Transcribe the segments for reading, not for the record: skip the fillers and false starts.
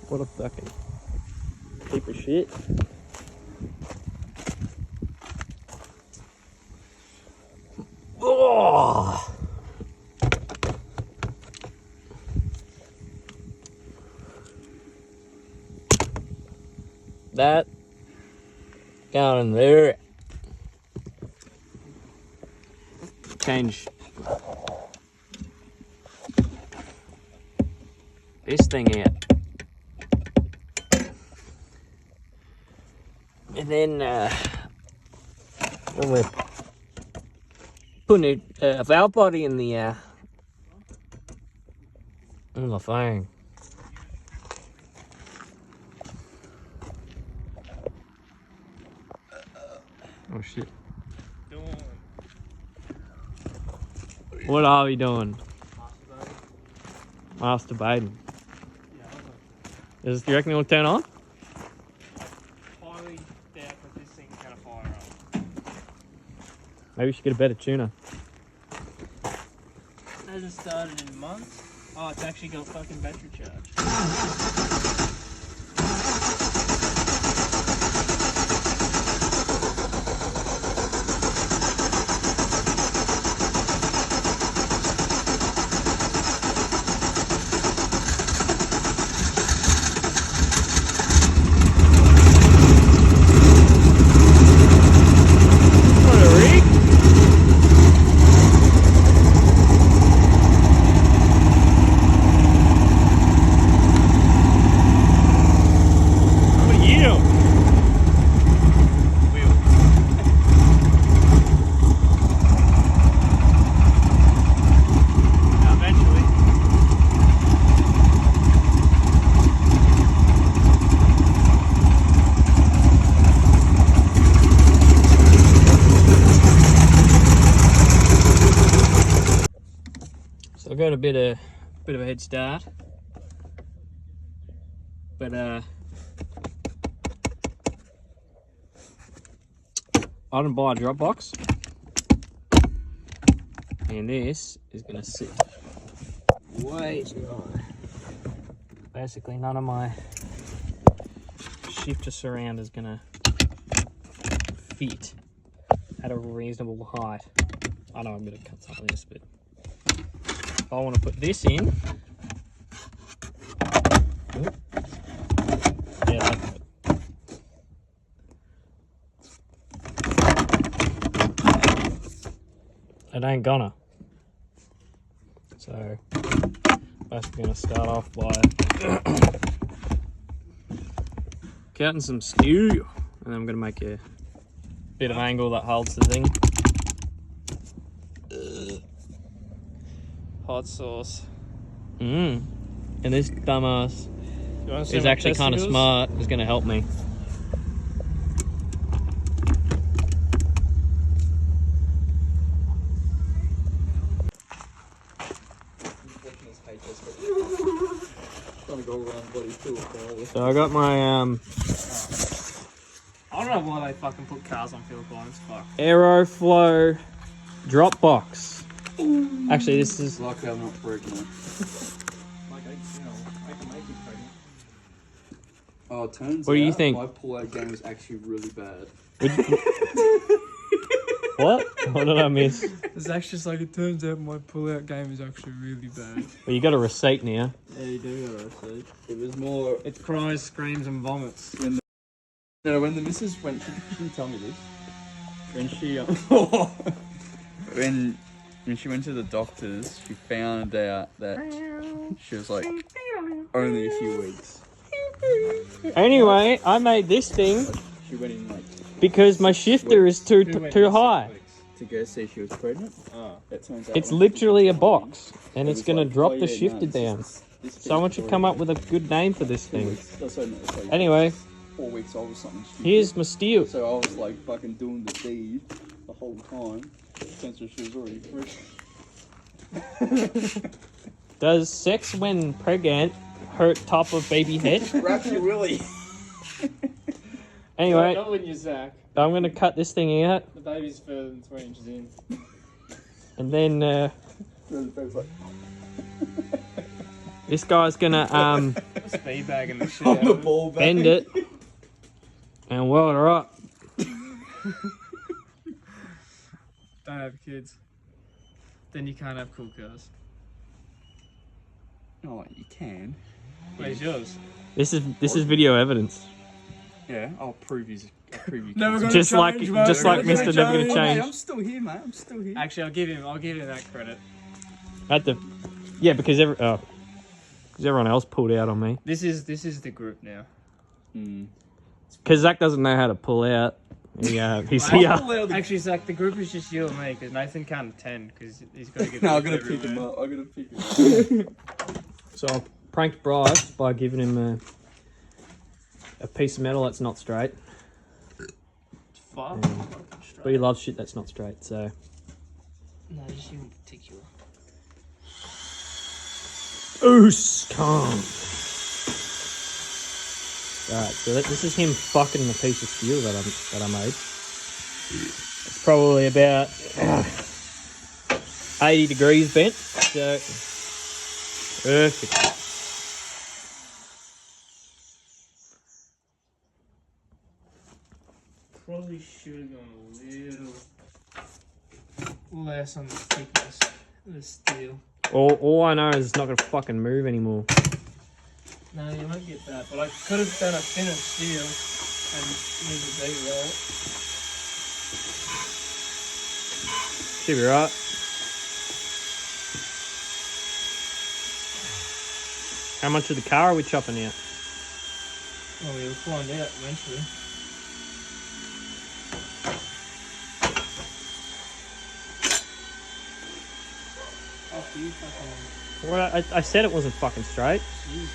What a fucking heap of shit. Oh! That down in there. Change this thing out. And then when we're putting a valve body in the thing. Oh shit. What are we doing? Masturbating. Do you reckon it'll turn on? Highly doubt that this thing's gonna fire up. Maybe we should get a better tuner. Hasn't started in months. Oh, it's actually got fucking battery charge. So I got a bit of a head start, but I didn't buy a drop box, and this is gonna sit way too high. Basically, none of my shifter surround is gonna fit at a reasonable height. I know I'm gonna cut some of this, but if I want to put this in, yeah, that's it. It ain't gonna. So, basically gonna start off by cutting some steel, and then I'm gonna make a bit of angle that holds the thing. Hot sauce. And this dumbass is actually kind of smart. Is going to help me. So I got my I don't know why they fucking put cars on field lines. Fuck. Aeroflow drop box. Actually, this is like I'm not pregnant. Like, I can make you pregnant. Oh, it turns What do you out think? my pull-out game was actually really bad. what? What did I miss? It's actually just like, it turns out my pull-out game is actually really bad. Well, you got a receipt now. Yeah, you do got a receipt. It was more... It cries, screams, and vomits. When the missus went... She didn't tell me this. When she... when she went to the doctors, she found out that she was like only a few weeks. Anyway, I made this thing She went in like because my shifter is too high. to go see she was pregnant. It turns out It's literally a box, and it it's was going to like, drop oh, the yeah, shifter no, down. this Someone should come up with a good name for this thing. Like Anyway, 4 weeks old or something stupid. here's my steel. So I was like fucking doing the deed the whole time. Since she was already pregnant. Does sex when pregnant hurt top of baby head? Wrap your willy. Anyway, Not when you're Zach. I'm going to cut this thing out, The baby's further than 3 inches in. and then The baby's like, this guy's going to Speed bagging the shit On out the of it. ball bag. Bend it and weld her up. Don't have kids. Then you can't have cool cars. Oh, you can. Where's yours? This is video evidence. Yeah, I'll prove you. Never gonna Just like change, mate. just like Never Mr. gonna Never Gonna Oh, mate, Change. I'm still here, mate. I'm still here. Actually, I'll give him that credit. Because everyone else pulled out on me. This is the group now. Because Zach doesn't know how to pull out. Yeah, he's I'll here. pull out the- Actually, Zach, the group is just you and me because Nathan can't attend because he's got to get. No, I'm gonna pick him up. I'm gonna pick him up. So I pranked Bryce by giving him a piece of metal that's not straight. Fuck. But he loves shit that's not straight, so. No, just you in particular. Oos, calm. Alright, so this is him fucking the piece of steel that I made. It's probably about 80 degrees bent, so perfect. Probably should have gone a little less on the thickness of the steel. All I know is it's not gonna fucking move anymore. No, you won't get that. But I could have done a thinner steel and made it bigger, right? Should be right. How much of the car are we chopping out? Well, we'll find out eventually. After you fucking... Well, I said it wasn't fucking straight. Jesus.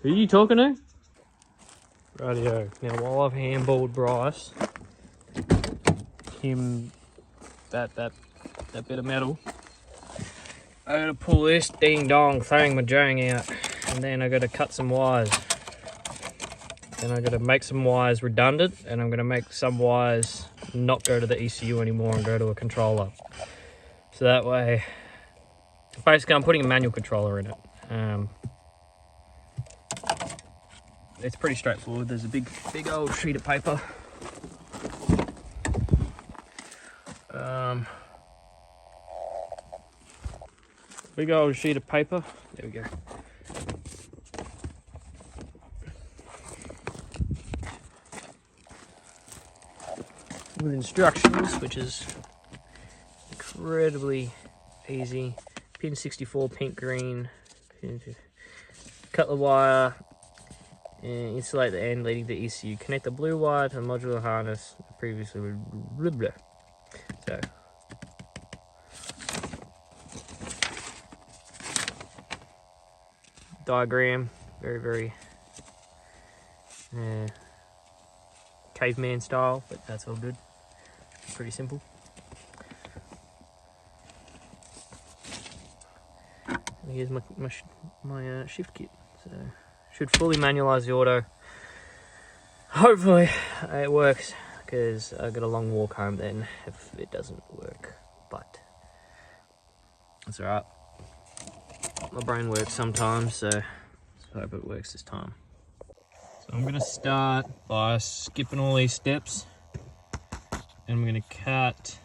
Who are you talking to? Rightio. Now, while I've handballed Bryce, that bit of metal, I gotta pull this ding dong thang-majang out, and then I gotta cut some wires. Then I gotta make some wires redundant, and I'm gonna make some wires not go to the ECU anymore and go to a controller. So that way, basically, I'm putting a manual controller in it. It's pretty straightforward. There's a big old sheet of paper. Big old sheet of paper. There we go. With instructions, which is incredibly easy. Pin 64, pink green. Cut the wire. And insulate the end leading to ECU. Connect the blue wire to the modular harness previously. Blah, blah. So, diagram, very caveman style, but that's all good. Pretty simple. And here's my shift kit. So. Should fully manualize the auto. Hopefully it works, because I've got a long walk home then if it doesn't work, but that's alright. My brain works sometimes, so I hope it works this time. So I'm gonna start by skipping all these steps, and I'm gonna cut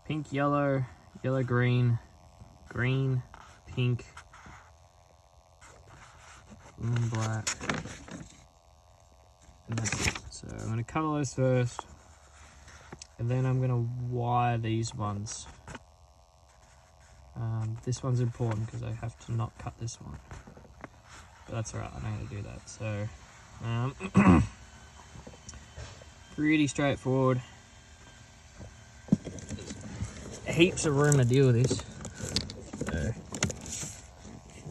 pink, yellow, yellow, green, green, pink, and black, and that's it. So I'm going to cut all those first, and then I'm going to wire these ones. This one's important because I have to not cut this one, but that's alright, I know how to do that. So pretty straightforward. There's heaps of room to deal with this.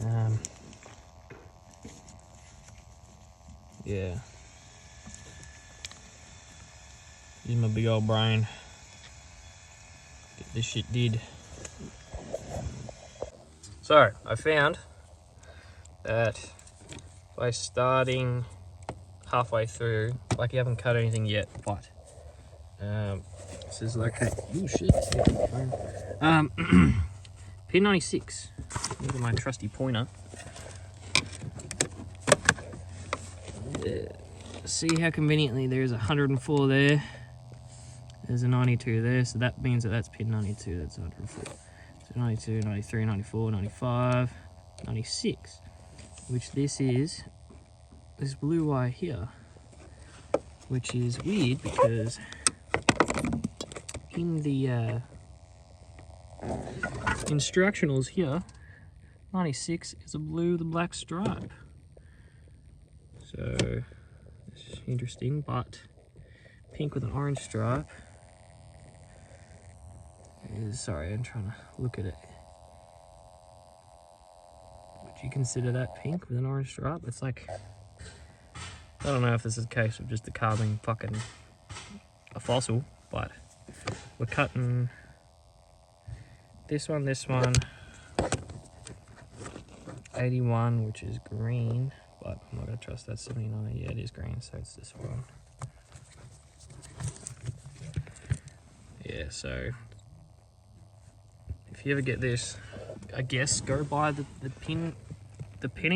So, yeah. Use my big old brain. Get this shit did. So, I found that by starting halfway through, like you haven't cut anything yet, but this is like a, oh shit, pin 96. Look at my trusty pointer. See how conveniently there's 104 there. There's a 92 there, so that means that that's pin 92. That's 104. So 92, 93, 94, 95, 96. Which this is this blue wire here, which is weird because in the instructionals here, 96 is a blue with a black stripe. So it's interesting, but pink with an orange stripe is, sorry, I'm trying to look at it. Would you consider that pink with an orange stripe? It's like, I don't know if this is a case of just the car being fucking a fossil, but we're cutting this one, 81, which is green, but I'm not going to trust that. 79, yeah, it is green, so it's this one. Yeah, so if you ever get this, I guess go buy the pin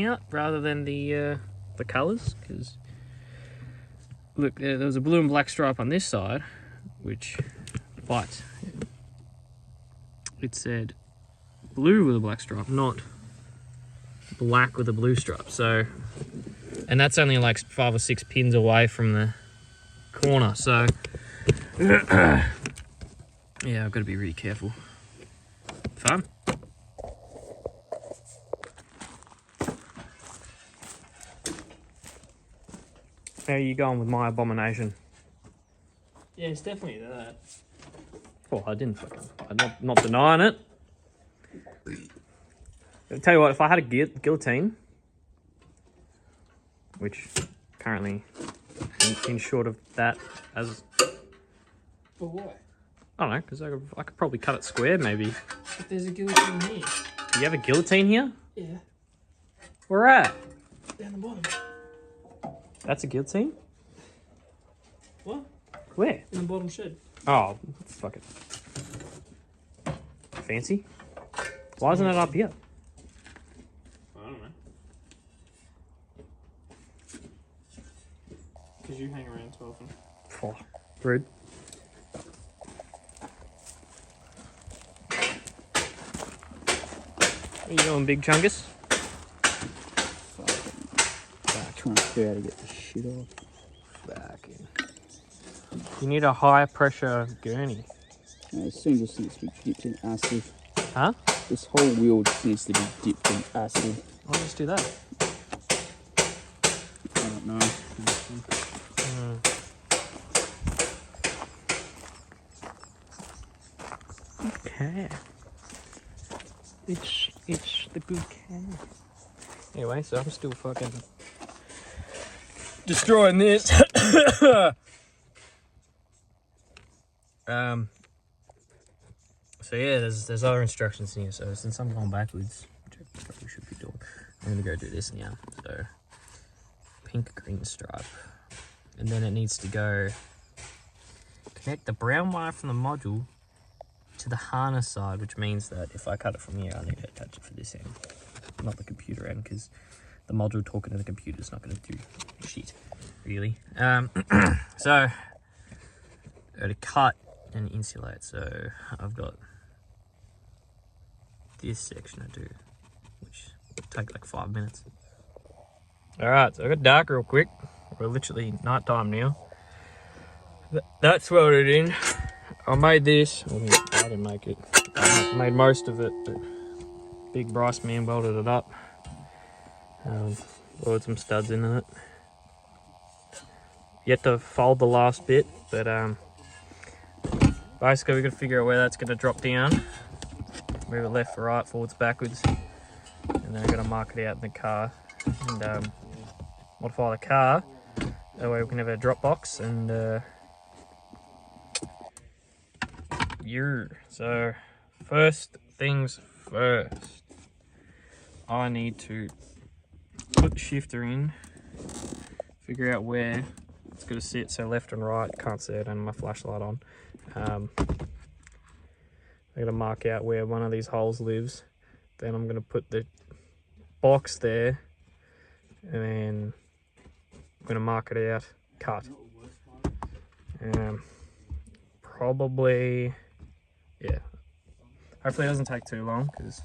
out rather than the colours, because look, there was a blue and black stripe on this side, but it said blue with a black stripe, not black with a blue stripe. So, and that's only like 5 or 6 pins away from the corner. So, yeah, I've got to be really careful. Fun. How are you going with my abomination? Yeah, it's definitely that. Oh, I'm not denying it. I'll tell you what, if I had a guillotine, which currently in short of that, as But why? I don't know, because I could probably cut it square, maybe. But there's a guillotine here. Do you have a guillotine here? Yeah, Where at? down the bottom. That's a guillotine? What? Where? In the bottom shed. Oh, that's fucking fancy. Why isn't it up here? I don't know. Because you hang around too often. Oh, rude. What are you doing, big chungus? Trying to figure out how to get this shit off. Fucking. You need a high pressure gurney. No, this thing just needs to be dipped in acid. Huh? This whole wheel just needs to be dipped in acid. I'll just do that. I don't know. Okay. It's the good cat. Anyway, so I'm still fucking destroying this. So yeah, there's other instructions in here. So since I'm going backwards, which I probably should be doing, I'm gonna go do this now. So pink green stripe, and then it needs to go connect the brown wire from the module to the harness side, which means that if I cut it from here, I need to attach it for this end, not the computer end, because the module talking to the computer is not going to do shit, really. So I got to cut and insulate. So I've got this section to do, which will take like 5 minutes. All right, so I got dark real quick. We're literally night time now. That's welded in. I made this. Well, I didn't make it. I made most of it, but Big Bryce man welded it up. Welded some studs into it. Yet to fold the last bit, but basically we've got to figure out where that's going to drop down. Move it left, right, forwards, backwards, and then I've got to mark it out in the car and modify the car That way we can have a drop box and so first things first, I need to put the shifter in, figure out where it's going to sit, so left and right. Can't see it, and my flashlight on. I'm going to mark out where one of these holes lives. Then I'm going to put the box there, and then I'm going to mark it out, cut. Probably, yeah. Hopefully it doesn't take too long, because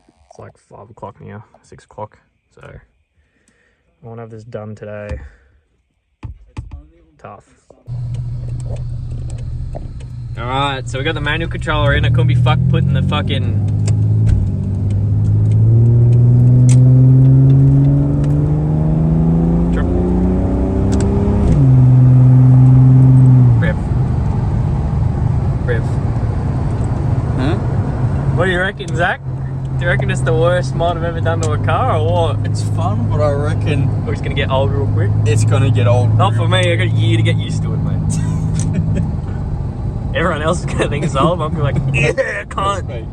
it's like 5 o'clock now, 6 o'clock. So I want to have this done today. Tough. Alright, so we got the manual controller in. I couldn't be fucked putting the fucking rev. Huh? What do you reckon, Zach? Do you reckon it's the worst mod I've ever done to a car, or what? It's fun, but I reckon We're just gonna get old real quick. it's gonna get old. Not for me, I got a year to get used to it, mate. Everyone else is gonna think it's old, I'm gonna be like, yeah, I can't. Wait,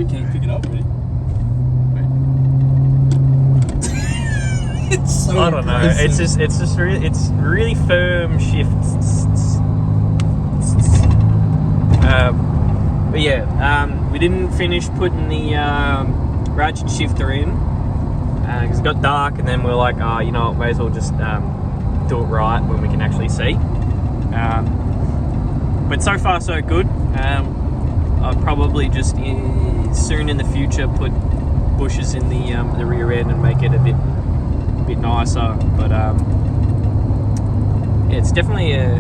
can you pick it up? Ready? Wait. It's so I don't know. aggressive. It's really firm shifts. But yeah, we didn't finish putting the ratchet shifter in because it got dark, and then we're like, oh, you know what, may as well just do it right when we can actually see. But so far so good. I'll probably just soon in the future put bushes in the rear end and make it a bit nicer. But yeah, it's definitely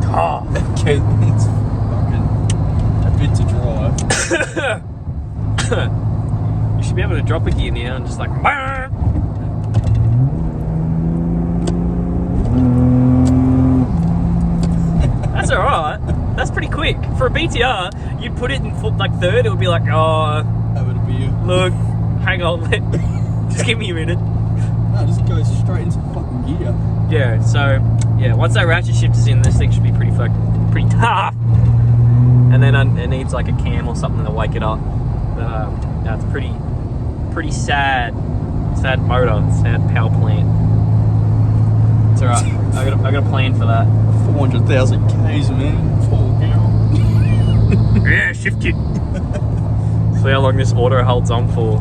tough. Okay, it's fucking a bit to drive. You should be able to drop a gear now and just like. That's alright. That's pretty quick. For a BTR, you'd put it in like third, it would be like, oh, Have it be you. look, hang on, just give me a minute. No, just go straight into fucking gear. Yeah, so yeah, once that ratchet shifter's in, this thing should be pretty tough. And then it needs like a cam or something to wake it up. No, it's pretty sad motor, sad power plant. It's alright. I got a plan for that. 400,000 Ks, man. Full down. Yeah, shift kit. See how long this auto holds on for.